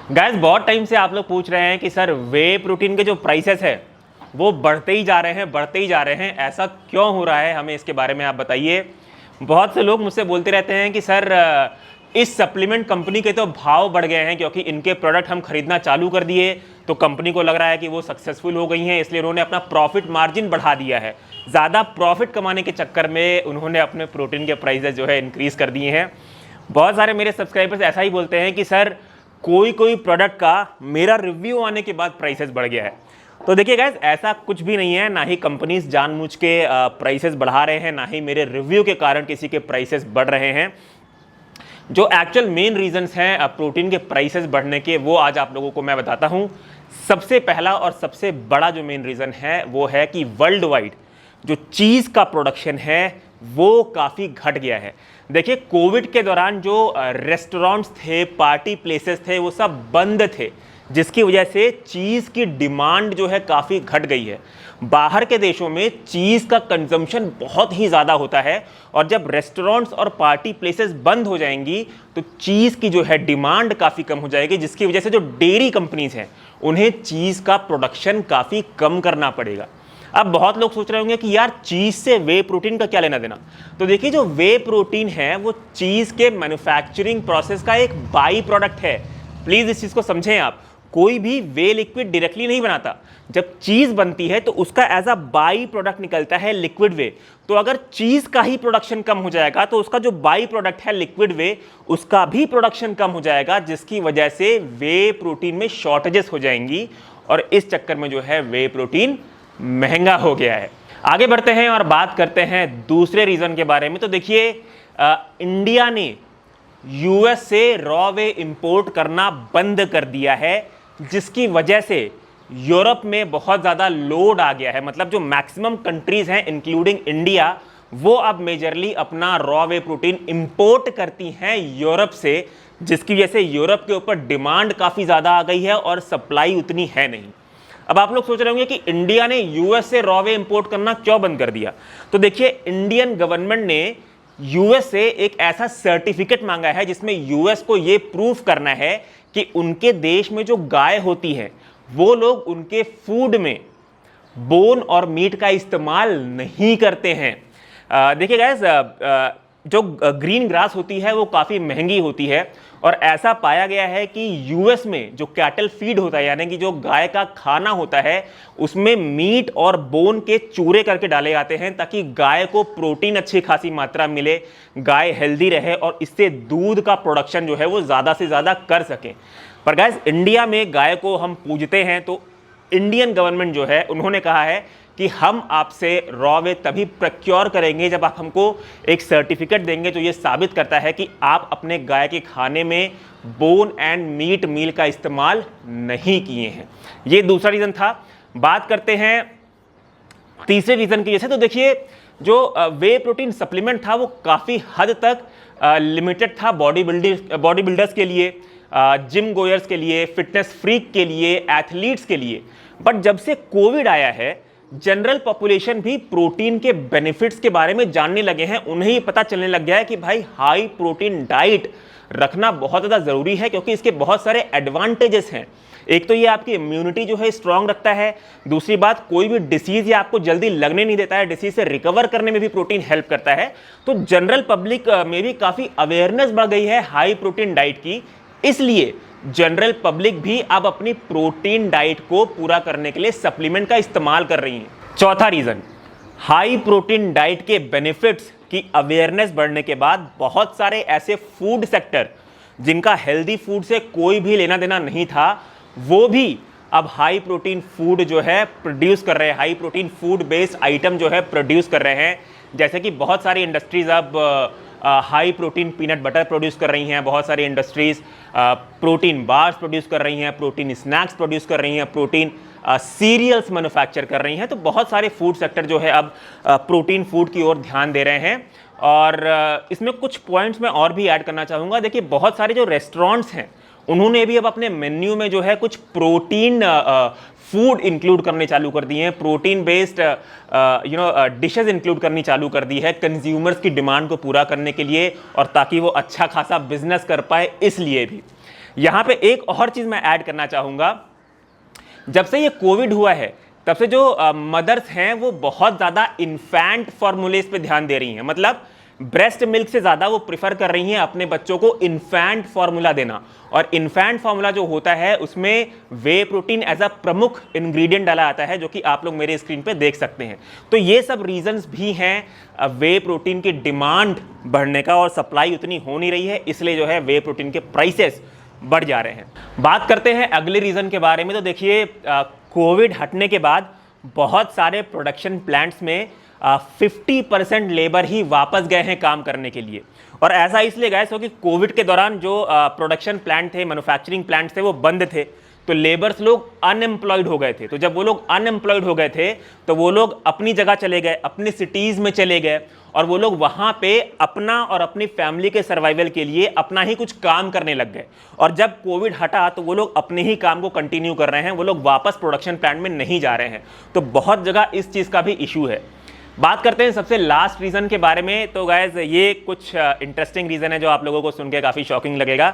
Guys बहुत time से आप लोग पूछ रहे हैं कि सर वे प्रोटीन के जो प्राइसेस है वो बढ़ते ही जा रहे हैं, बढ़ते ही जा रहे हैं, ऐसा क्यों हो रहा है, हमें इसके बारे में आप बताइए। बहुत से लोग मुझसे बोलते रहते हैं कि सर इस सप्लीमेंट कंपनी के तो भाव बढ़ गए हैं क्योंकि इनके प्रोडक्ट हम खरीदना चालू कर दिए, तो कंपनी को लग रहा है कि वो सक्सेसफुल हो गई हैं, इसलिए उन्होंने अपना प्रॉफिट मार्जिन बढ़ा दिया है। ज़्यादा प्रॉफिट कमाने के चक्कर में उन्होंने अपने प्रोटीन के प्राइसेस जो है इंक्रीज़ कर दिए हैं। बहुत सारे मेरे सब्सक्राइबर्स ऐसा ही बोलते हैं कि सर कोई कोई प्रोडक्ट का मेरा रिव्यू आने के बाद प्राइसेस बढ़ गया है। तो देखिए गाइस, ऐसा कुछ भी नहीं है, ना ही कंपनीज जानबूझ के प्राइसेस बढ़ा रहे हैं, ना ही मेरे रिव्यू के कारण किसी के प्राइसेस बढ़ रहे हैं। जो एक्चुअल मेन रीजंस हैं प्रोटीन के प्राइसेस बढ़ने के, वो आज आप लोगों को मैं बताता हूं। सबसे पहला और सबसे बड़ा जो मेन रीजन है वो है कि वर्ल्ड वाइड जो चीज़ का प्रोडक्शन है वो काफ़ी घट गया है। देखिए, कोविड के दौरान जो रेस्टोरेंट्स थे, पार्टी प्लेसेस थे, वो सब बंद थे, जिसकी वजह से चीज़ की डिमांड जो है काफ़ी घट गई है। बाहर के देशों में चीज़ का कंजम्पशन बहुत ही ज़्यादा होता है, और जब रेस्टोरेंट्स और पार्टी प्लेसेस बंद हो जाएंगी तो चीज़ की जो है डिमांड काफ़ी कम हो जाएगी, जिसकी वजह से जो डेयरी कंपनीज हैं उन्हें चीज़ का प्रोडक्शन काफ़ी कम करना पड़ेगा। अब बहुत लोग सोच रहे होंगे कि यार चीज़ से वे प्रोटीन का क्या लेना देना। तो देखिए, जो वे प्रोटीन है वो चीज़ के मैन्युफैक्चरिंग प्रोसेस का एक बाई प्रोडक्ट है। प्लीज़ इस चीज़ को समझें आप। कोई भी वे लिक्विड डायरेक्टली नहीं बनाता, जब चीज़ बनती है तो उसका एज अ बाई प्रोडक्ट निकलता है लिक्विड वे। तो अगर चीज़ का ही प्रोडक्शन कम हो जाएगा तो उसका जो बाई प्रोडक्ट है लिक्विड वे, उसका भी प्रोडक्शन कम हो जाएगा, जिसकी वजह से वे प्रोटीन में शॉर्टेजेस हो जाएंगी, और इस चक्कर में जो है वे प्रोटीन महंगा हो गया है। आगे बढ़ते हैं और बात करते हैं दूसरे रीजन के बारे में। तो देखिए, इंडिया ने यूएस से रॉ वे इंपोर्ट करना बंद कर दिया है, जिसकी वजह से यूरोप में बहुत ज़्यादा लोड आ गया है। मतलब जो मैक्सिमम कंट्रीज हैं इंक्लूडिंग इंडिया, वो अब मेजरली अपना रॉ वे प्रोटीन इंपोर्ट करती हैं यूरोप से, जिसकी वजह से यूरोप के ऊपर डिमांड काफ़ी ज़्यादा आ गई है और सप्लाई उतनी है नहीं। अब आप लोग सोच रहे होंगे कि इंडिया ने यूएस से रॉ वे इंपोर्ट करना क्यों बंद कर दिया। तो देखिए, इंडियन गवर्नमेंट ने यूएस से एक ऐसा सर्टिफिकेट मांगा है जिसमें यूएस को यह प्रूफ करना है कि उनके देश में जो गाय होती है वो लोग उनके फूड में बोन और मीट का इस्तेमाल नहीं करते हैं। देखिए गाइस, जो ग्रीन ग्रास होती है वो काफ़ी महंगी होती है, और ऐसा पाया गया है कि यूएस में जो कैटल फीड होता है, यानी कि जो गाय का खाना होता है, उसमें मीट और बोन के चूरे करके डाले जाते हैं ताकि गाय को प्रोटीन अच्छी खासी मात्रा मिले, गाय हेल्दी रहे और इससे दूध का प्रोडक्शन जो है वो ज़्यादा से ज़्यादा कर सकें। पर गाइस, इंडिया में गाय को हम पूजते हैं, तो इंडियन गवर्नमेंट जो है उन्होंने कहा है कि हम आपसे रॉ वे तभी प्रोक्योर करेंगे जब आप हमको एक सर्टिफिकेट देंगे जो ये साबित करता है कि आप अपने गाय के खाने में बोन एंड मीट मील का इस्तेमाल नहीं किए हैं। ये दूसरा रीज़न था। बात करते हैं तीसरे रीज़न की। जैसे तो देखिए, जो वे प्रोटीन सप्लीमेंट था वो काफ़ी हद तक लिमिटेड था बॉडी बिल्डर्स के लिए, जिम गोयर्स के लिए, फिटनेस फ्रीक के लिए, एथलीट्स के लिए। बट जब से कोविड आया है, जनरल पॉपुलेशन भी प्रोटीन के बेनिफिट्स के बारे में जानने लगे हैं। उन्हें ही पता चलने लग गया है कि भाई हाई प्रोटीन डाइट रखना बहुत ज़्यादा ज़रूरी है, क्योंकि इसके बहुत सारे एडवांटेजेस हैं। एक तो ये आपकी इम्यूनिटी जो है स्ट्रांग रखता है, दूसरी बात कोई भी डिसीज़ ये आपको जल्दी लगने नहीं देता है, डिसीज़ से रिकवर करने में भी प्रोटीन हेल्प करता है। तो जनरल पब्लिक में भी काफ़ी अवेयरनेस बढ़ गई है हाई प्रोटीन डाइट की, इसलिए जनरल पब्लिक भी अब अपनी प्रोटीन डाइट को पूरा करने के लिए सप्लीमेंट का इस्तेमाल कर रही है। चौथा रीज़न, हाई प्रोटीन डाइट के बेनिफिट्स की अवेयरनेस बढ़ने के बाद बहुत सारे ऐसे फूड सेक्टर जिनका हेल्दी फूड से कोई भी लेना देना नहीं था, वो भी अब हाई प्रोटीन फूड जो है प्रोड्यूस कर रहे हैं, high protein food based item जो है प्रोड्यूस कर रहे हैं। जैसे कि बहुत सारी इंडस्ट्रीज अब high protein peanut butter produce कर रही हैं, बहुत सारी इंडस्ट्रीज प्रोटीन बार्स प्रोड्यूस कर रही हैं, प्रोटीन स्नैक्स प्रोड्यूस कर रही हैं, प्रोटीन सीरियल्स मैन्युफैक्चर कर रही हैं। तो बहुत सारे फूड सेक्टर जो है अब प्रोटीन फूड की ओर ध्यान दे रहे हैं। और इसमें कुछ पॉइंट्स मैं और भी ऐड करना चाहूँगा। देखिए, बहुत सारे जो रेस्टोरेंट्स हैं उन्होंने भी अब अपने मेन्यू में जो है कुछ प्रोटीन फूड इंक्लूड करने चालू कर दिए हैं, प्रोटीन बेस्ड डिशेज इंक्लूड करनी चालू कर दी है कंज्यूमर्स की डिमांड को पूरा करने के लिए, और ताकि वो अच्छा खासा बिजनेस कर पाए इसलिए भी। यहां पे एक और चीज मैं ऐड करना चाहूंगा, जब से ये कोविड हुआ है तब से जो मदर्स हैं वो बहुत ज़्यादा इन्फेंट फॉर्मूलेस पे ध्यान दे रही हैं। मतलब ब्रेस्ट मिल्क से ज़्यादा वो प्रिफर कर रही हैं अपने बच्चों को इन्फेंट फार्मूला देना। और इन्फेंट फार्मूला जो होता है उसमें वे प्रोटीन एज अ प्रमुख इंग्रेडिएंट डाला आता है, जो कि आप लोग मेरे स्क्रीन पे देख सकते हैं। तो ये सब रीजंस भी हैं वे प्रोटीन की डिमांड बढ़ने का, और सप्लाई उतनी हो नहीं रही है, इसलिए जो है वे प्रोटीन के प्राइसेस बढ़ जा रहे हैं। बात करते हैं अगले रीजन के बारे में। तो देखिए, कोविड हटने के बाद बहुत सारे प्रोडक्शन प्लांट्स में 50% लेबर ही वापस गए हैं काम करने के लिए। और ऐसा इसलिए गए क्योंकि कोविड के दौरान जो प्रोडक्शन प्लांट थे, मैन्युफैक्चरिंग प्लांट थे, वो बंद थे, तो लेबर्स लोग अनएम्प्लॉयड हो गए थे। तो जब वो लोग अनएम्प्लॉयड हो गए थे तो वो लोग अपनी जगह चले गए, अपनी सिटीज़ में चले गए, और वो लोग वहाँ पे अपना और अपनी फैमिली के सर्वाइवल के लिए अपना ही कुछ काम करने लग गए। और जब कोविड हटा तो वो लोग अपने ही काम को कंटिन्यू कर रहे हैं, वो लोग वापस प्रोडक्शन प्लांट में नहीं जा रहे हैं। तो बहुत जगह इस चीज़ का भी इशू है। बात करते हैं सबसे लास्ट रीज़न के बारे में। तो गाइस, ये कुछ इंटरेस्टिंग रीज़न है जो आप लोगों को सुन के काफ़ी शॉकिंग लगेगा।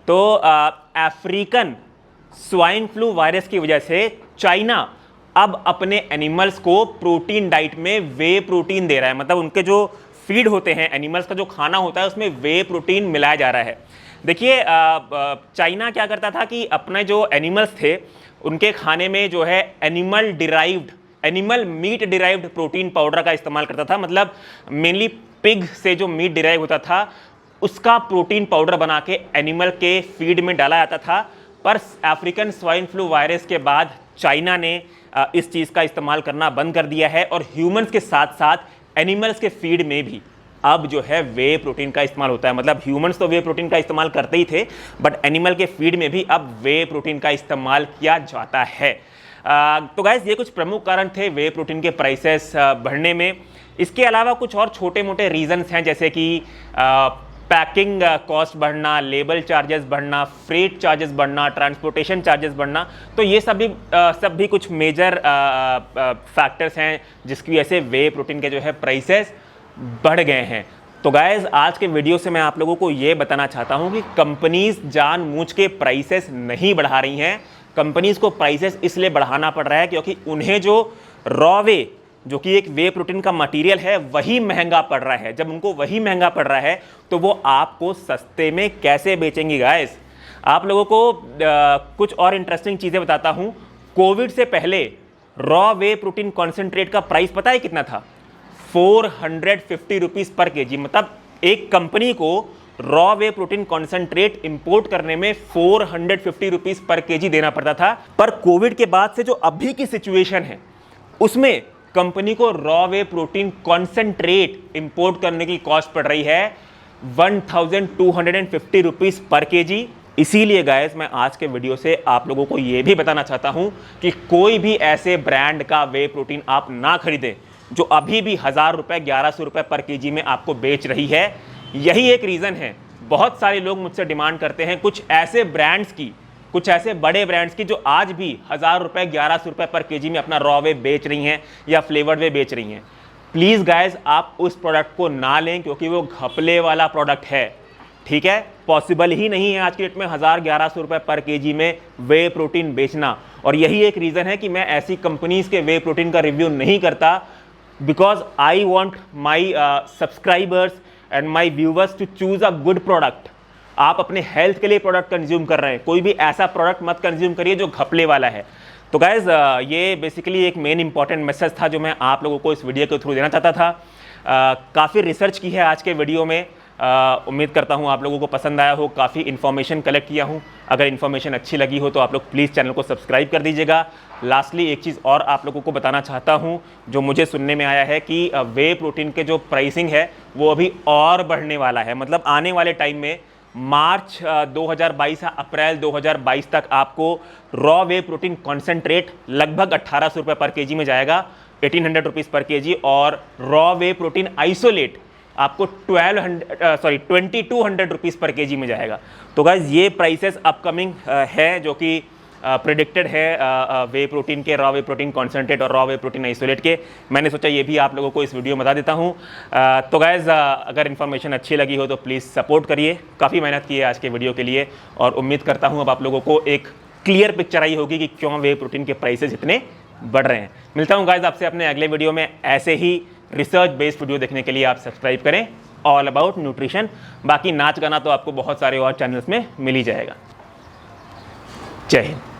तो अफ्रीकन स्वाइन फ्लू वायरस की वजह से चाइना अब अपने एनिमल्स को प्रोटीन डाइट में वे प्रोटीन दे रहा है। मतलब उनके जो फीड होते हैं, एनिमल्स का जो खाना होता है, उसमें वे प्रोटीन मिलाया जा रहा है। देखिए, चाइना क्या करता था कि अपने जो एनिमल्स थे उनके खाने में जो है animal meet derived protein powder का इस्तेमाल करता था। मतलब मेनली पिग से जो मीट डिराइव होता था उसका प्रोटीन पाउडर बना के एनिमल के फीड में डाला जाता था। पर अफ्रीकन स्वाइन फ्लू वायरस के बाद चाइना ने इस चीज़ का इस्तेमाल करना बंद कर दिया है, और ह्यूमंस के साथ साथ एनिमल्स के फीड में भी अब जो है वे प्रोटीन का इस्तेमाल होता है। मतलब ह्यूमंस तो वे प्रोटीन का इस्तेमाल करते ही थे, बट एनिमल के फीड में भी अब वे प्रोटीन का इस्तेमाल किया जाता है। तो गाइस, ये कुछ प्रमुख कारण थे वे प्रोटीन के प्राइसेस बढ़ने में। इसके अलावा कुछ और छोटे मोटे रीजंस हैं, जैसे कि पैकिंग कॉस्ट बढ़ना, लेबल चार्जेस बढ़ना, फ्रेट चार्जेस बढ़ना, ट्रांसपोर्टेशन चार्जेस बढ़ना। तो ये सब भी कुछ मेजर फैक्टर्स हैं जिसकी वजह से वे प्रोटीन के जो है प्राइसेस बढ़ गए हैं। तो गाइस, आज के वीडियो से मैं आप लोगों को ये बताना चाहता हूँ कि कंपनीज जानबूझ के प्राइसेस नहीं बढ़ा रही हैं। कंपनीज को प्राइसेस इसलिए बढ़ाना पड़ रहा है क्योंकि उन्हें जो रॉ वे, जो कि एक वे प्रोटीन का मटेरियल है, वही महंगा पड़ रहा है। जब उनको वही महंगा पड़ रहा है तो वो आपको सस्ते में कैसे बेचेंगी। गाइस, आप लोगों को कुछ और इंटरेस्टिंग चीज़ें बताता हूँ। कोविड से पहले रॉ वे प्रोटीन कॉन्सेंट्रेट का प्राइस पता है कितना था? 450 रुपीज़ पर केजी। मतलब एक कंपनी को raw whey protein concentrate import करने में 450 रुपीज़ पर केजी देना पड़ता था। पर कोविड के बाद से जो अभी की सिचुएशन है उसमें कंपनी को raw whey protein concentrate import करने की कॉस्ट पड़ रही है 1250 रुपीज़ पर केजी। इसीलिए गाइस, मैं आज के वीडियो से आप लोगों को यह भी बताना चाहता हूं कि कोई भी ऐसे ब्रांड का वे प्रोटीन आप ना खरीदें जो अभी भी 1000 रुपये 1100 रुपये पर केजी में आपको बेच रही है। यही एक रीज़न है। बहुत सारे लोग मुझसे डिमांड करते हैं कुछ ऐसे ब्रांड्स की, कुछ ऐसे बड़े ब्रांड्स की जो आज भी 1000 रुपये 1100 रुपये पर केजी में अपना रॉ वे बेच रही हैं या फ्लेवर्ड वे बेच रही हैं। प्लीज़ गाइस, आप उस प्रोडक्ट को ना लें क्योंकि वो घपले वाला प्रोडक्ट है। ठीक है, पॉसिबल ही नहीं है आज के डेट में 1000-1100 रुपये पर केजी में वे प्रोटीन बेचना। और यही एक रीज़न है कि मैं ऐसी कंपनीज के वे प्रोटीन का रिव्यू नहीं करता, because I want my subscribers and my viewers to choose a good product. आप अपने हेल्थ के लिए प्रोडक्ट कंज्यूम कर रहे हैं, कोई भी ऐसा प्रोडक्ट मत कंज्यूम करिए जो घपले वाला है। तो गाइज, ये बेसिकली एक मेन इंपॉर्टेंट मैसेज था जो मैं आप लोगों को इस वीडियो के थ्रू देना चाहता था। काफ़ी रिसर्च की है आज के वीडियो में। उम्मीद करता हूँ आप लोगों को पसंद आया हो। काफ़ी इन्फॉर्मेशन कलेक्ट किया हूँ। अगर इन्फॉर्मेशन अच्छी लगी हो तो आप लोग प्लीज़ चैनल को सब्सक्राइब कर दीजिएगा। लास्टली एक चीज़ और आप लोगों को बताना चाहता हूँ जो मुझे सुनने में आया है कि वे प्रोटीन के जो प्राइसिंग है वो अभी और बढ़ने वाला है। मतलब आने वाले टाइम में मार्च 2022 या अप्रैल 2022 तक आपको रॉ वे प्रोटीन कॉन्सेंट्रेट लगभग 1800 रुपये पर केजी में जाएगा, 1800 रुपीज़ पर केजी। और रॉ वे प्रोटीन आइसोलेट आपको 2200 रुपीज़ पर केजी में जाएगा। तो गाइज, ये प्राइसेस अपकमिंग है जो कि प्रिडिक्टेड है वे प्रोटीन के, रॉ वे प्रोटीन कॉन्सेंट्रेट और रॉ वे प्रोटीन आइसोलेट के। मैंने सोचा ये भी आप लोगों को इस वीडियो में बता देता हूँ। तो गाइज़ अगर इन्फॉर्मेशन अच्छी लगी हो तो प्लीज़ सपोर्ट करिए। काफ़ी मेहनत की है आज के वीडियो के लिए और उम्मीद करता हूँ अब आप लोगों को एक क्लियर पिक्चर आई होगी कि क्यों वे प्रोटीन के प्राइसेस इतने बढ़ रहे हैं। मिलता हूँ गाइज़ आपसे अपने अगले वीडियो में। ऐसे ही रिसर्च बेस्ड वीडियो देखने के लिए आप सब्सक्राइब करें, ऑल अबाउट न्यूट्रिशन। बाकी नाच गाना तो आपको बहुत सारे और चैनल्स में मिल ही जाएगा। जय हिंद।